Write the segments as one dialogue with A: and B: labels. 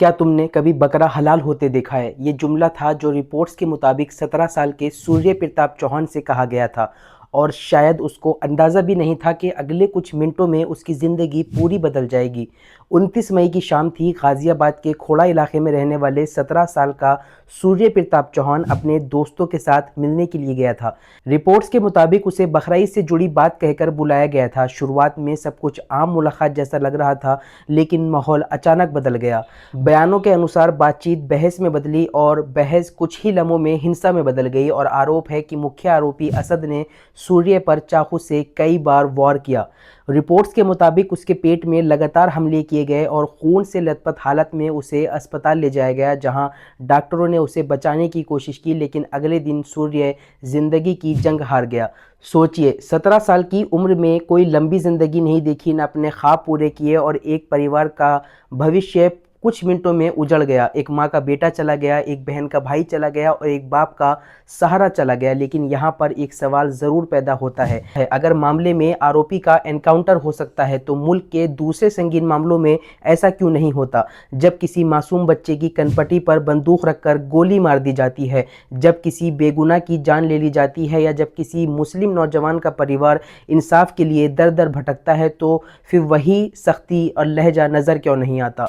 A: क्या तुमने कभी बकरा हलाल होते देखा है? ये जुमला था जो रिपोर्ट्स के मुताबिक 17 साल के सूर्य प्रताप चौहान से कहा गया था और शायद उसको अंदाज़ा भी नहीं था कि अगले कुछ मिनटों में उसकी ज़िंदगी पूरी बदल जाएगी। 29 मई की शाम थी। गाज़ियाबाद के खोड़ा इलाके में रहने वाले 17 साल का सूर्य प्रताप चौहान अपने दोस्तों के साथ मिलने के लिए गया था। रिपोर्ट्स के मुताबिक उसे बकरीद से जुड़ी बात कहकर बुलाया गया था। शुरुआत में सब कुछ आम मुलाकात जैसा लग रहा था, लेकिन माहौल अचानक बदल गया। बयानों के अनुसार बातचीत बहस में बदली और बहस कुछ ही लम्हों में हिंसा में बदल गई और आरोप है कि मुख्य आरोपी असद ने सूर्य पर चाकू से कई बार वार किया। रिपोर्ट्स के मुताबिक उसके पेट में लगातार हमले किए गए और खून से लथपथ हालत में उसे अस्पताल ले जाया गया, जहां डॉक्टरों ने उसे बचाने की कोशिश की, लेकिन अगले दिन सूर्य जिंदगी की जंग हार गया। सोचिए, 17 साल की उम्र में कोई लंबी ज़िंदगी नहीं देखी, न अपने ख्वाब पूरे किए और एक परिवार का भविष्य कुछ मिनटों में उजड़ गया। एक माँ का बेटा चला गया, एक बहन का भाई चला गया और एक बाप का सहारा चला गया। लेकिन यहाँ पर एक सवाल ज़रूर पैदा होता है, अगर मामले में आरोपी का एनकाउंटर हो सकता है तो मुल्क के दूसरे संगीन मामलों में ऐसा क्यों नहीं होता? जब किसी मासूम बच्चे की कनपटी पर बंदूक रखकर गोली मार दी जाती है, जब किसी बेगुनाह की जान ले ली जाती है, या जब किसी मुस्लिम नौजवान का परिवार इंसाफ के लिए दर दर भटकता है, तो फिर वही सख्ती और लहजा नज़र क्यों नहीं आता?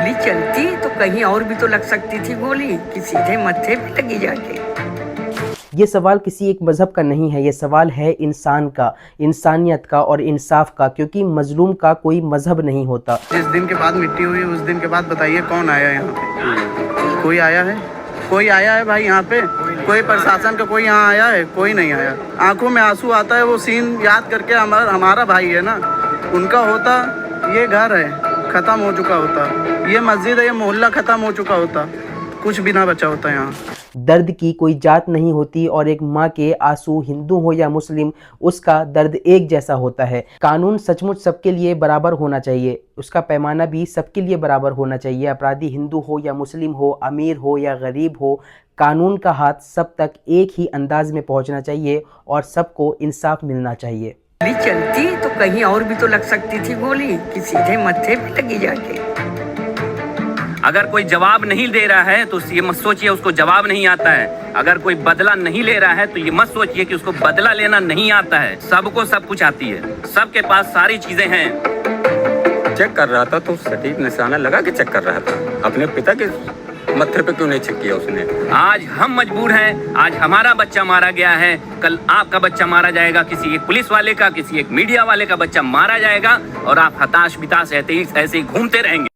B: गोली चलती तो कहीं और भी तो लग सकती थी गोली, कि सीधे मत्थे पे लगी जाके।
A: ये सवाल किसी एक मज़हब का नहीं है, ये सवाल है इंसान का, इंसानियत का और इंसाफ का, क्योंकि मजलूम का कोई मज़हब नहीं होता।
C: जिस दिन के बाद मिट्टी हुई उस दिन के बाद बताइए कौन आया यहाँ पे? कोई आया है? कोई आया है भाई यहाँ पे? कोई प्रशासन का कोई यहाँ आया है? कोई नहीं आया। आंखों में आंसू आता है वो सीन याद करके। हमारा भाई है ना, उनका होता, ये घर है ख़त्म हो चुका होता, ये मस्जिद है, ये मोहल्ला ख़त्म हो चुका होता, कुछ भी ना बचा होता यहाँ।
A: दर्द की कोई जात नहीं होती और एक माँ के आंसू हिंदू हो या मुस्लिम, उसका दर्द एक जैसा होता है। कानून सचमुच सबके लिए बराबर होना चाहिए, उसका पैमाना भी सबके लिए बराबर होना चाहिए। अपराधी हिंदू हो या मुस्लिम हो, अमीर हो या गरीब हो, कानून का हाथ सब तक एक ही अंदाज में पहुँचना चाहिए और सबको इंसाफ मिलना चाहिए।
B: गोली चलती तो कहीं और भी तो लग सकती थी गोली, कि सीधे मत्थे पे लगी जाके।
D: अगर कोई जवाब नहीं दे रहा है तो ये मत सोचिए उसको जवाब नहीं आता है। अगर कोई बदला नहीं ले रहा है तो ये मत सोचिए कि उसको बदला लेना नहीं आता है। सबको सब कुछ आती है, सबके पास सारी चीजें हैं।
E: चेक कर रहा था तो सटीक निशाना लगा के चेक कर रहा था। अपने पिता के मत्थे पे क्यों नहीं चेक किया उसने?
D: आज हम मजबूर हैं, आज हमारा बच्चा मारा गया है, कल आपका बच्चा मारा जाएगा, किसी एक पुलिस वाले का, किसी एक मीडिया वाले का बच्चा मारा जाएगा और आप हताश बिताश ऐसे ही घूमते रहेंगे।